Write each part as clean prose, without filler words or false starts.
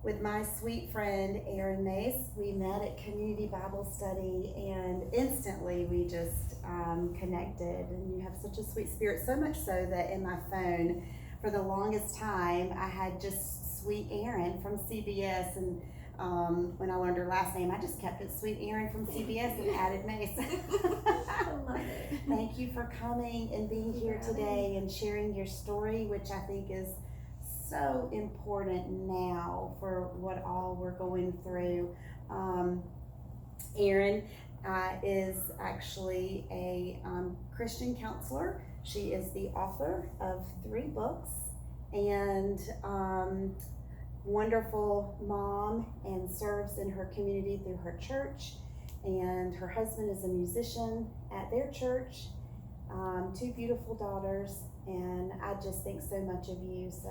with my sweet friend Erin Mace. We met at Community Bible Study, and instantly we just connected. And you have such a sweet spirit, so much so that in my phone, for the longest time, I had just Sweet Erin from CBS, and when I learned her last name, I just kept it Sweet Erin from CBS and added Mace. I love it. Thank you for coming and being here today and sharing your story, which I think is so important now for what all we're going through. Erin is actually a Christian counselor. She is the author of 3 books and wonderful mom, and serves in her community through her church. And her husband is a musician at their church. 2 beautiful daughters, and I just think so much of you. So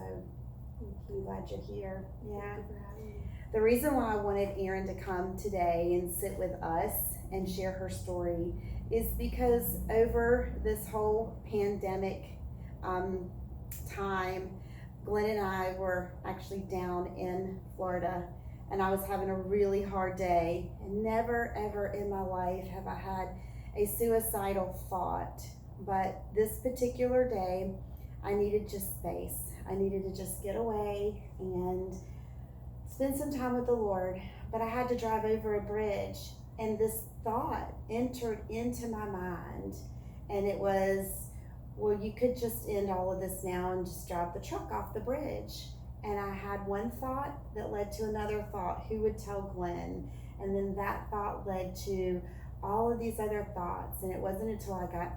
I'm glad you're here. Yeah. Thank you for having me. The reason why I wanted Erin to come today and sit with us and share her story is because over this whole pandemic time, Glenn and I were actually down in Florida, and I was having a really hard day. And never ever in my life have I had a suicidal thought, but this particular day I needed just space. I needed to just get away and spend some time with the Lord. But I had to drive over a bridge, and this thought entered into my mind, and it was, well, you could just end all of this now and just drive the truck off the bridge. And I had one thought that led to another thought. Who would tell Glenn? And then that thought led to all of these other thoughts. And it wasn't until I got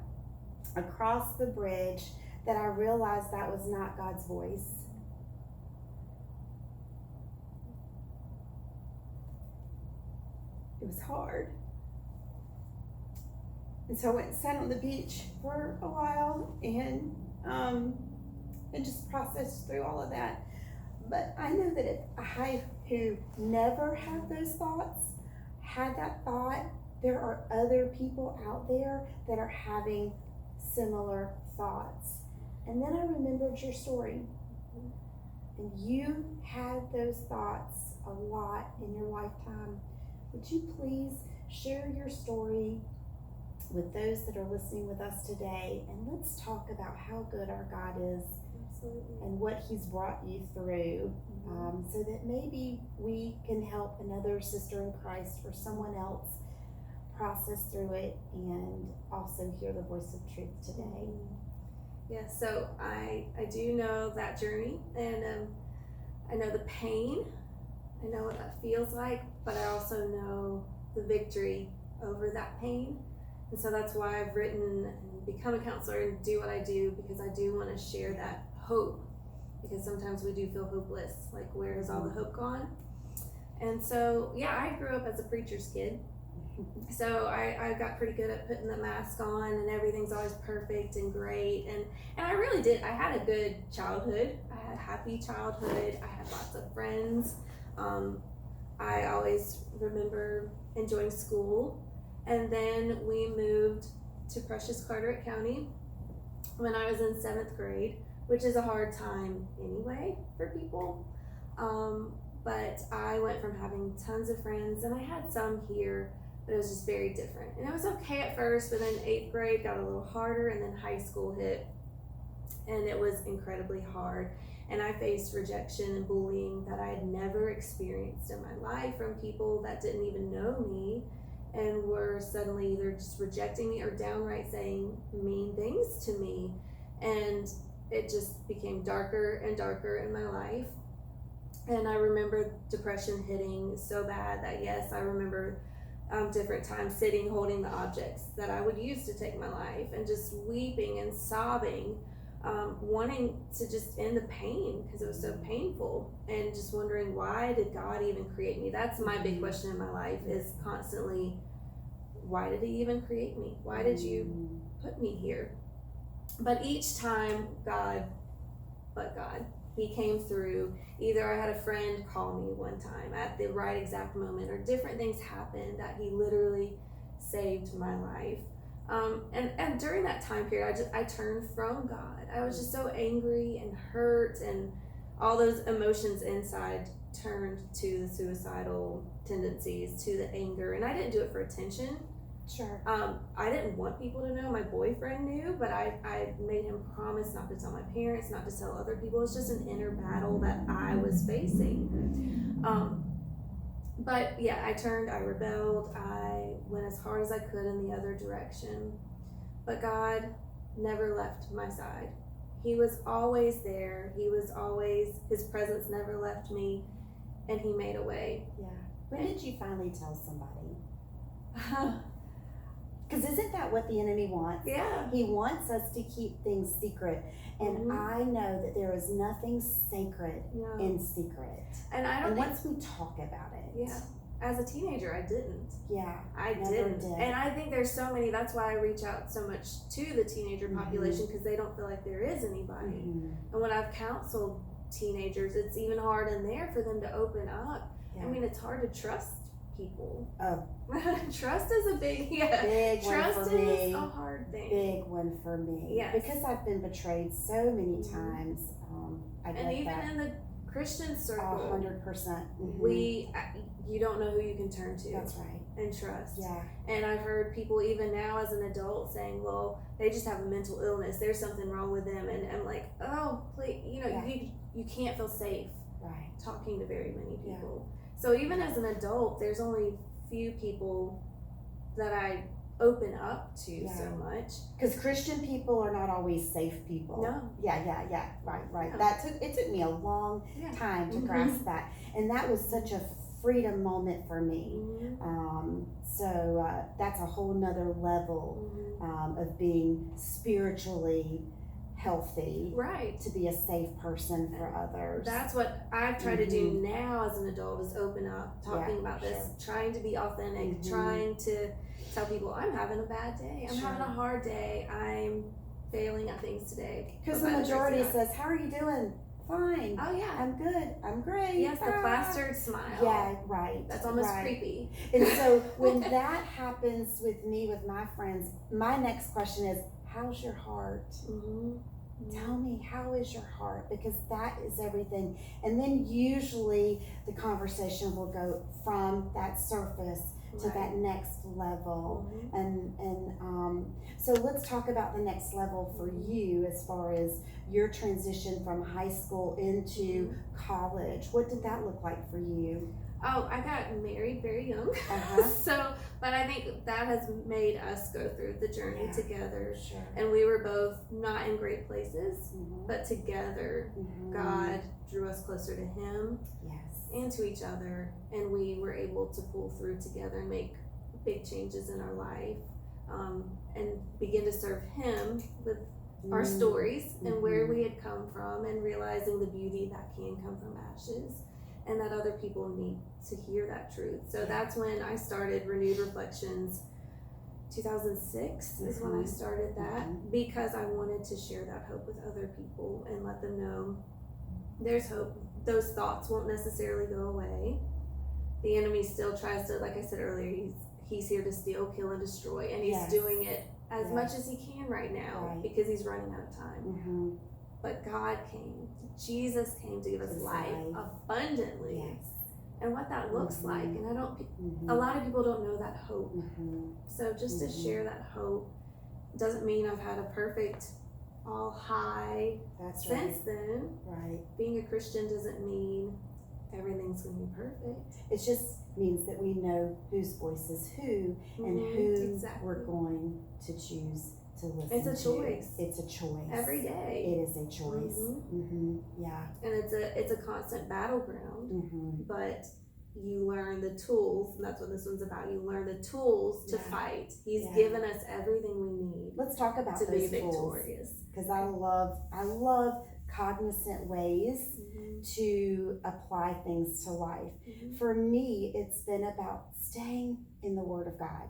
across the bridge that I realized that was not God's voice. It was hard. And so I went and sat on the beach for a while and just processed through all of that. But I know that if I, who never had those thoughts, had that thought, there are other people out there that are having similar thoughts. And then I remembered your story. And you had those thoughts a lot in your lifetime. Would you please share your story with those that are listening with us today, and let's talk about how good our God is. Absolutely. And what He's brought you through, so that maybe we can help another sister in Christ or someone else process through it and also hear the voice of truth today. Yeah, so I do know that journey, and I know the pain. I know what that feels like, but I also know the victory over that pain. And so that's why I've written and become a counselor and do what I do, because I do want to share that hope, because sometimes we do feel hopeless, like where has all the hope gone? And so, yeah, I grew up as a preacher's kid. So I got pretty good at putting the mask on, and everything's always perfect and great. And I really did. I had a good childhood. I had a happy childhood. I had lots of friends. I always remember enjoying school. And then we moved to Precious Carteret County when I was in 7th grade, which is a hard time anyway for people. But I went from having tons of friends, and I had some here, but it was just very different. And it was okay at first, but then 8th grade got a little harder, and then high school hit, and it was incredibly hard. And I faced rejection and bullying that I had never experienced in my life from people that didn't even know me, and were suddenly either just rejecting me or downright saying mean things to me. And it just became darker and darker in my life. And I remember depression hitting so bad that, yes, I remember different times sitting holding the objects that I would use to take my life, and just weeping and sobbing, wanting to just end the pain because it was so painful, and just wondering, why did God even create me? That's my big question in my life, is constantly, why did He even create me? Why did you put me here? But each time, God, He came through. Either I had a friend call me one time at the right exact moment, or different things happened that He literally saved my life. And during that time period, I turned from God. I was just so angry and hurt, and all those emotions inside turned to the suicidal tendencies, to the anger, and I didn't do it for attention. Sure. I didn't want people to know. My boyfriend knew, but I made him promise not to tell my parents, not to tell other people. It's just an inner battle that I was facing. But yeah, I rebelled, I went as hard as I could in the other direction. But God never left my side. He was always there. His presence never left me, and He made a way. Yeah. When did you finally tell somebody? Because isn't that what the enemy wants? Yeah. He wants us to keep things secret. And I know that there is nothing sacred in secret. And once we talk about it. Yeah. As a teenager, I didn't. Yeah. I didn't. And I think there's so many, that's why I reach out so much to the teenager population, because they don't feel like there is anybody. And when I've counseled teenagers, it's even hard in there for them to open up. Yeah. I mean, it's hard to trust people. Oh. Trust is a big trust one for me. Is a hard thing. Big one for me. Yes. Because I've been betrayed so many times. And even in the Christian circle, 100%. You don't know who you can turn to. That's right. And trust. Yeah. And I've heard people even now as an adult saying, well, they just have a mental illness. There's something wrong with them. And I'm like, oh, please, you can't feel safe talking to very many people. Yeah. So even as an adult, there's only few people that I open up to so much. Because Christian people are not always safe people. No. Yeah. Right. No. It took me a long time to grasp that. And that was such a freedom moment for me. So that's a whole nother level of being spiritually healthy, to be a safe person for others. That's what I've tried to do now as an adult, is open up, talking about this, trying to be authentic, trying to tell people I'm having a bad day, I'm having a hard day, I'm failing at things today. Because the majority says, how are you doing? Fine. Oh yeah. I'm good. I'm great. Yes, the plastered smile. Yeah, right. That's almost creepy. And so when that happens with me, with my friends, my next question is, how's your heart? Tell me, how is your heart? Because that is everything. And then usually the conversation will go from that surface to that next level. And so let's talk about the next level for you as far as your transition from high school into college. What did that look like for you? Oh, I got married very young. But I think that has made us go through the journey together. Sure. And we were both not in great places, but together God drew us closer to Him and to each other. And we were able to pull through together and make big changes in our life, and begin to serve Him with our stories and where we had come from, and realizing the beauty that can come from ashes, and that other people need to hear that truth. So that's when I started Renewed Reflections. 2006 is when I started that, because I wanted to share that hope with other people and let them know there's hope. Those thoughts won't necessarily go away. The enemy still tries to, like I said earlier, he's here to steal, kill, and destroy, and he's doing it as much as he can right now because he's running out of time. But God came, Jesus came to give us life abundantly. And what that looks like, and a lot of people don't know that hope. So just to share that hope doesn't mean I've had a perfect all high since then. Being a Christian doesn't mean everything's going to be perfect. It just means that we know whose voice is who, and who we're going to choose to listen to. It's a choice. It's a choice. Every day. It is a choice. Yeah. And it's a constant battleground. But you learn the tools, and that's what this one's about. You learn the tools to fight. He's given us everything we need. Let's talk about to those be victorious. Because I love cognizant ways to apply things to life. For me, it's been about staying in the Word of God.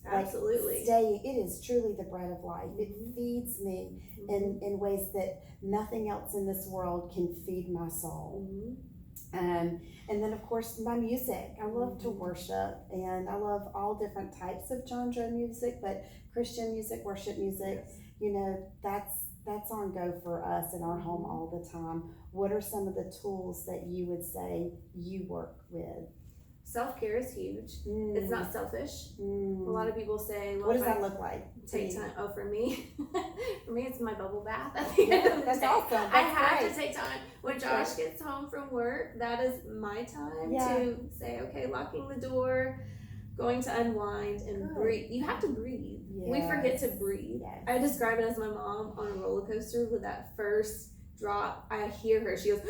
Absolutely. It is truly the bread of life. It feeds me in ways that nothing else in this world can feed my soul. And then of course my music. I love to worship, and I love all different types of genre music, but Christian music, worship music, that's on go for us in our home all the time. What are some of the tools that you would say you work with? Self-care is huge. It's not selfish. A lot of people say, well, what does that look like? Take time. Oh, for me, it's my bubble bath at the end of the that's day. Awesome. That's I have great. to take time. When Josh gets home from work, that is my time to say, okay, locking the door, going to unwind and breathe. You have to breathe. Yes. We forget to breathe. Yes. I describe it as my mom on a roller coaster with that first drop. I hear her. She goes,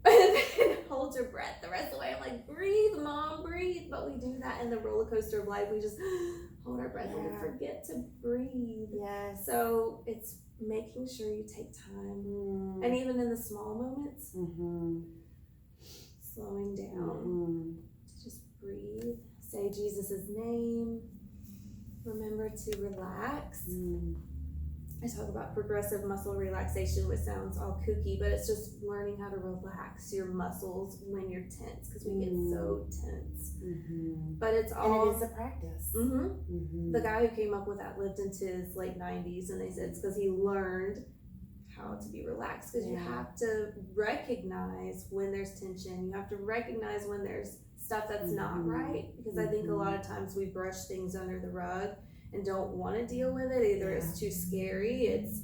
and then hold your breath the rest of the way. I'm like, breathe, Mom, breathe. But we do that in the roller coaster of life. We just hold our breath and we forget to breathe. Yes. So it's making sure you take time. And even in the small moments, slowing down. Just breathe. Say Jesus' name. Remember to relax. I talk about progressive muscle relaxation, which sounds all kooky, but it's just learning how to relax your muscles when you're tense, because we get so tense. But it's all... And it is a practice. The guy who came up with that lived into his late 90s, and they said it's because he learned how to be relaxed, because you have to recognize when there's tension. You have to recognize when there's stuff that's not right, because I think a lot of times we brush things under the rug and don't want to deal with it. Either it's too scary, it's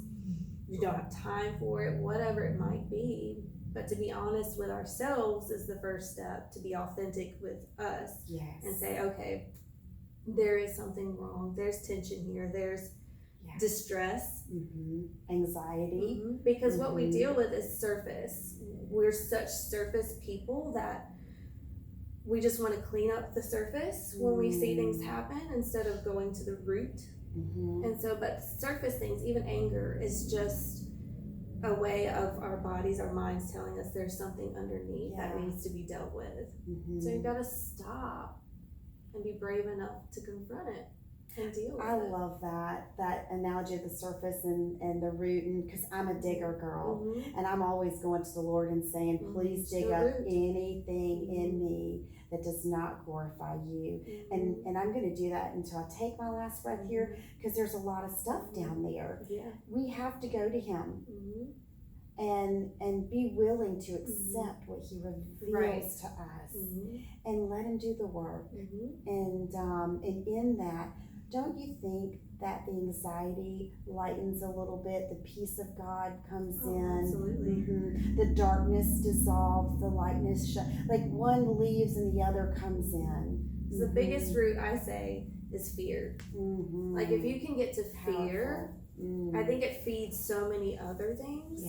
you don't have time for it, whatever it might be. But to be honest with ourselves is the first step, to be authentic with us and say, okay, there is something wrong, there's tension here, there's distress, anxiety, because what we deal with is surface. We're such surface people that we just want to clean up the surface when we see things happen instead of going to the root. And so, but surface things, even anger, is just a way of our bodies, our minds telling us there's something underneath that needs to be dealt with. So you've got to stop and be brave enough to confront it and deal with it. I love that analogy of the surface and the root, and because I'm a digger girl, and I'm always going to the Lord and saying, please dig up anything in me that does not glorify you. And I'm going to do that until I take my last breath here, because there's a lot of stuff down there. We have to go to him and be willing to accept what he reveals to us and let him do the work. And in that, don't you think that the anxiety lightens a little bit, the peace of God comes in, absolutely. The darkness dissolves, the lightness like one leaves and the other comes in. The biggest root, I say, is fear. Like if you can get to fear, I think it feeds so many other things.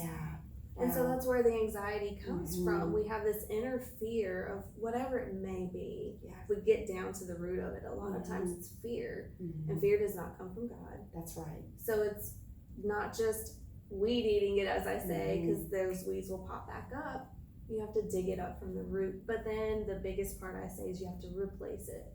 And so that's where the anxiety comes from. We have this inner fear of whatever it may be. If we get down to the root of it, a lot of times it's fear. And fear does not come from God. That's right. So it's not just weed eating it, as I say, because those weeds will pop back up. You have to dig it up from the root. But then the biggest part I say is you have to replace it.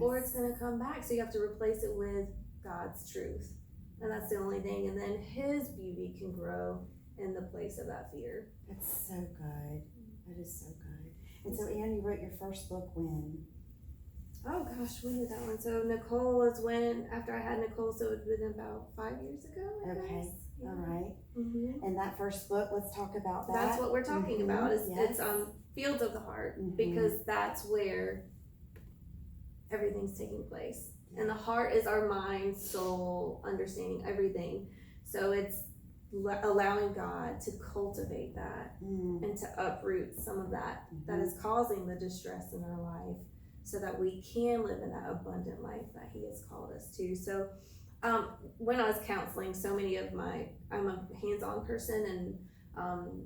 Or it's going to come back. So you have to replace it with God's truth. And that's the only thing. And then his beauty can grow in the place of that fear. That's so good. That is so good. And so, Erin, you wrote your first book when? Oh gosh, when did that one? So Nicole was when, after I had Nicole, so it had been about 5 years ago. Okay. All right. And that first book, let's talk about that. That's what we're talking about. It's Fields of the Heart, because that's where everyth's taking place. And the heart is our mind, soul, understanding, everything. So it's allowing God to cultivate that and to uproot some of that that is causing the distress in our life, so that we can live in that abundant life that he has called us to. So when I was counseling, I'm a hands-on person and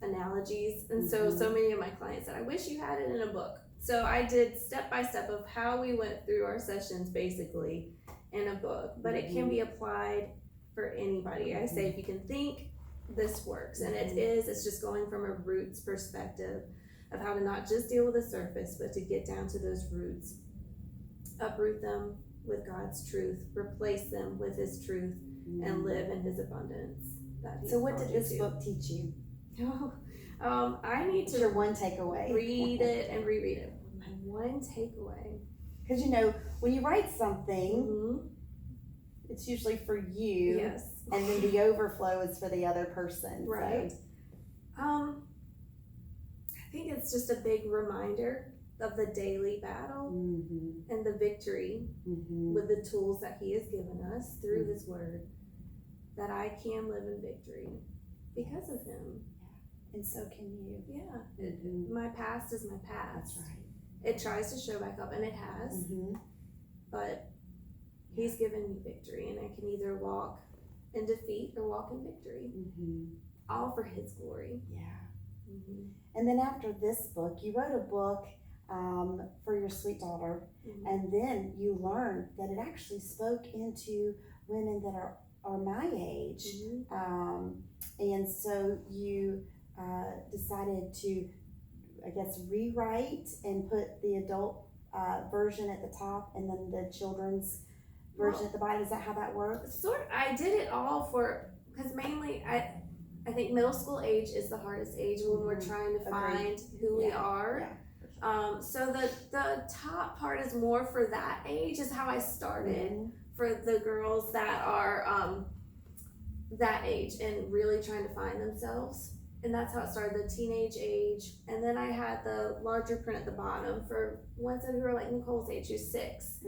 analogies, and so many of my clients said, I wish you had it in a book. So I did step by step of how we went through our sessions basically in a book, but it can be applied for anybody. I say if you can think, this works. And it's just going from a roots perspective of how to not just deal with the surface, but to get down to those roots, uproot them with God's truth, replace them with his truth, and live in his abundance. So what did this book teach you? I need to your one takeaway. Read it and reread it. My one takeaway. Because when you write something, it's usually for you. Yes. And then the overflow is for the other person. Right. So. I think it's just a big reminder of the daily battle and the victory with the tools that he has given us through his word, that I can live in victory because of him. And so can you. Yeah. My past is my past. That's right. It tries to show back up, and it has, but he's given me victory, and I can either walk in defeat or walk in victory, all for his glory. Yeah. And then after this book, you wrote a book for your sweet daughter, and then you learned that it actually spoke into women that are my age, and so you decided to, I guess, rewrite and put the adult version at the top and then the children's version at the bottom. Is that how that works? Sort of. I did it all because mainly I think middle school age is the hardest age when we're trying to find who we are. Yeah. So the top part is more for that age, is how I started for the girls that are that age and really trying to find themselves. And that's how it started, the teenage age. And then I had the larger print at the bottom for ones who are like Nicole's age, who's 6,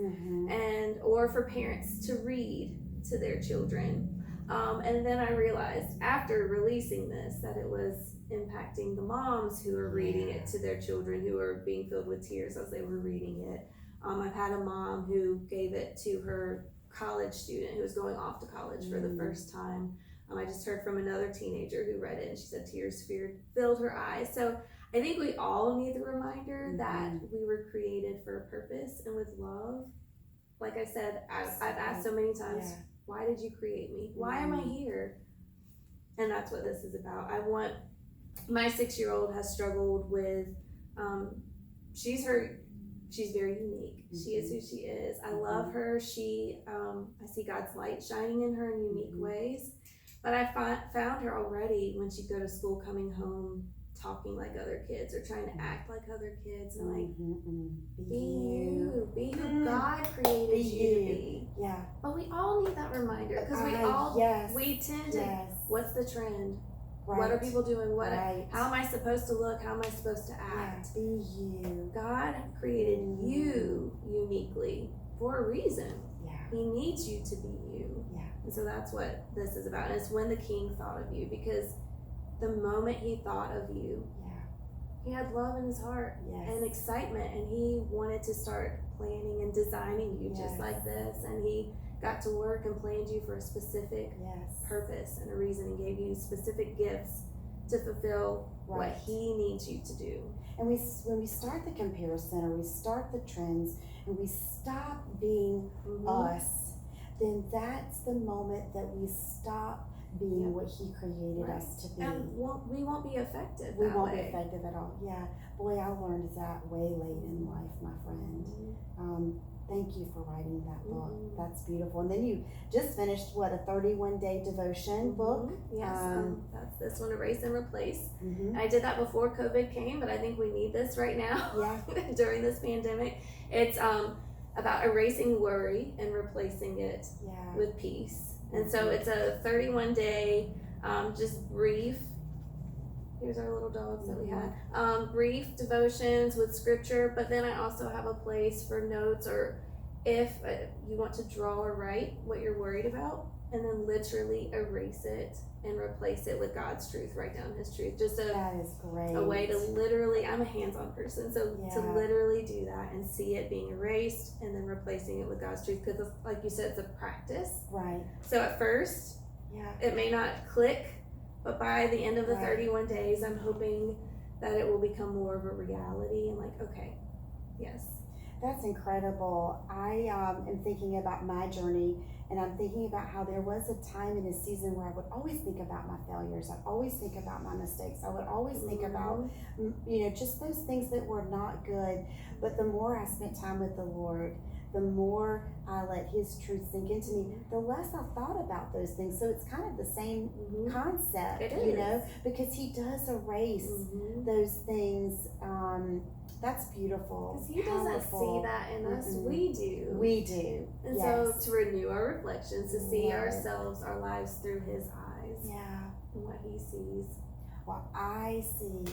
or for parents to read to their children. And then I realized after releasing this that it was impacting the moms who are reading it to their children, who are being filled with tears as they were reading it. I've had a mom who gave it to her college student who was going off to college for the first time. I just heard from another teenager who read it, and she said tears filled her eyes. So I think we all need the reminder that we were created for a purpose and with love. Like I said, I've asked so many times, why did you create me? Why am I here? And that's what this is about. My 6-year-old has struggled with, she's very unique. She is who she is. I love her. I see God's light shining in her in unique ways. But I found her already when she'd go to school, coming home, talking like other kids or trying to act like other kids. And like, be you. Be who God created you to be. Yeah. But we all need that reminder, because we tend to, what's the trend? Right. What are people doing? How am I supposed to look? How am I supposed to act? Be you. God created you uniquely for a reason. Yeah. He needs you to be you. Yeah. And so that's what this is about. And it's when the king thought of you, because the moment he thought of you, he had love in his heart and excitement, and he wanted to start planning and designing you just like this. And he got to work and planned you for a specific purpose and a reason, and gave you specific gifts to fulfill what he needs you to do. And when we start the comparison, or we start the trends, and we stop being us, then that's the moment that we stop being what he created us to be. And we won't be effective. We won't be effective at all. Yeah. Boy, I learned that way late in life, my friend. Thank you for writing that book. That's beautiful. And then you just finished, a 31-day devotion book? Yes, that's this one, Erase and Replace. I did that before COVID came, but I think we need this right now during this pandemic. It's about erasing worry and replacing it with peace. And so it's a 31-day, just brief. Here's our little dogs that we had. Brief devotions with scripture, but then I also have a place for notes, or if you want to draw or write what you're worried about, and then literally erase it and replace it with God's truth. Write down his truth. Just that is great. A way to literally, I'm a hands-on person, so to literally do that and see it being erased and then replacing it with God's truth, because like you said, it's a practice. Right. So at first, it may not click, but by the end of the 31 days, I'm hoping that it will become more of a reality, and like, okay, yes. That's incredible. I am thinking about my journey, and I'm thinking about how there was a time in a season where I would always think about my failures. I'd always think about my mistakes. I would always think about, just those things that were not good. But the more I spent time with the Lord, the more I let his truth sink into me, the less I thought about those things. So it's kind of the same concept, because he does erase those things That's beautiful. Because he doesn't see that in us. We do. We do. And so to renew our reflections, to see ourselves, our lives through his eyes. Yeah. And what he sees. Well, I see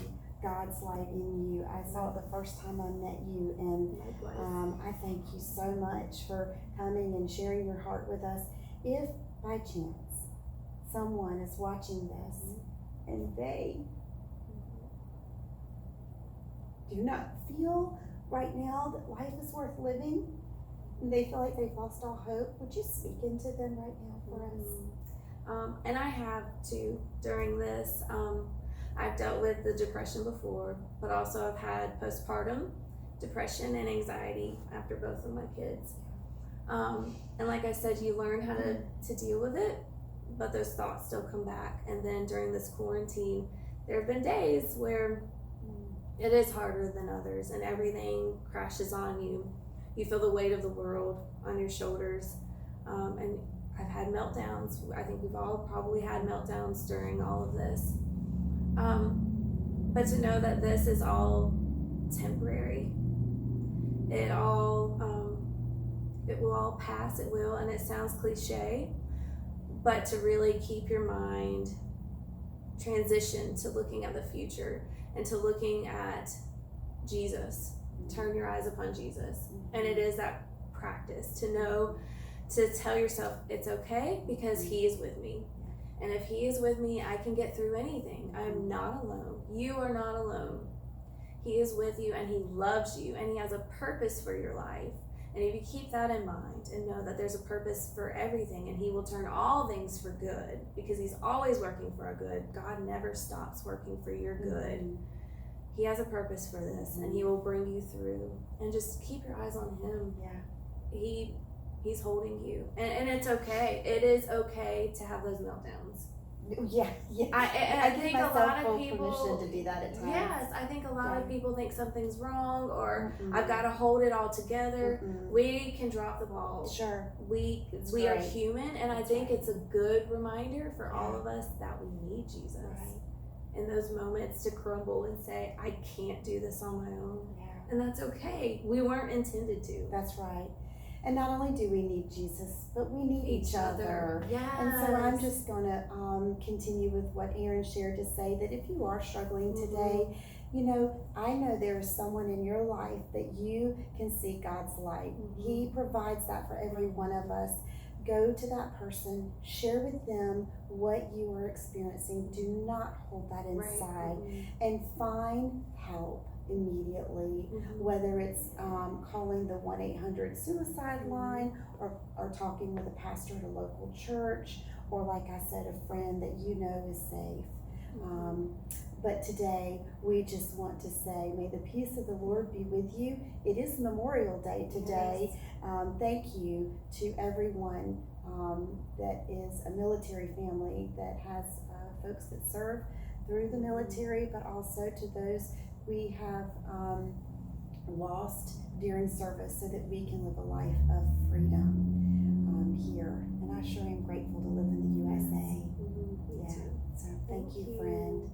God's light in you. I saw it the first time I met you, and I thank you so much for coming and sharing your heart with us. If by chance someone is watching this and they do not feel right now that life is worth living, and they feel like they've lost all hope, would you speak into them right now for us? And I have too during this. I've dealt with the depression before, but also I've had postpartum depression and anxiety after both of my kids. And like I said, you learn how to deal with it, but those thoughts still come back. And then during this quarantine, there have been days where it is harder than others and everything crashes on you. You feel the weight of the world on your shoulders. And I've had meltdowns. I think we've all probably had meltdowns during all of this. But to know that this is all temporary, it will all pass, it will, and it sounds cliche, but to really keep your mind transitioned to looking at the future and to looking at Jesus. Turn your eyes upon Jesus. And it is that practice to know, to tell yourself it's okay because he is with me. And if he is with me, I can get through anything. I am not alone. You are not alone. He is with you and he loves you and he has a purpose for your life. And if you keep that in mind and know that there's a purpose for everything and he will turn all things for good because he's always working for our good. God never stops working for your good. He has a purpose for this and he will bring you through. And just keep your eyes on him. Yeah. He's holding you, and it's okay. It is okay to have those meltdowns. Yeah. I think a lot of people permission to do that at times. Yes, I think a lot of people think something's wrong, or I've got to hold it all together. We can drop the ball. Sure. We are human, and I think it's a good reminder for all of us that we need Jesus. In those moments to crumble and say, I can't do this on my own. And that's okay. We weren't intended to. That's right. And not only do we need Jesus, but we need each other. Yes. And so I'm just going to continue with what Erin shared to say that if you are struggling today, I know there is someone in your life that you can see God's light. He provides that for every one of us. Go to that person, share with them what you are experiencing. Do not hold that inside and find help immediately, whether it's calling the 1-800-SUICIDE line or talking with a pastor at a local church, or like I said, a friend that you know is safe. But today we just want to say, may the peace of the Lord be with you. It is Memorial Day today. Thank you to everyone that is a military family that has folks that serve through the military, but also to those we have lost during service so that we can live a life of freedom here. And I sure am grateful to live in the USA. So thank you, friend.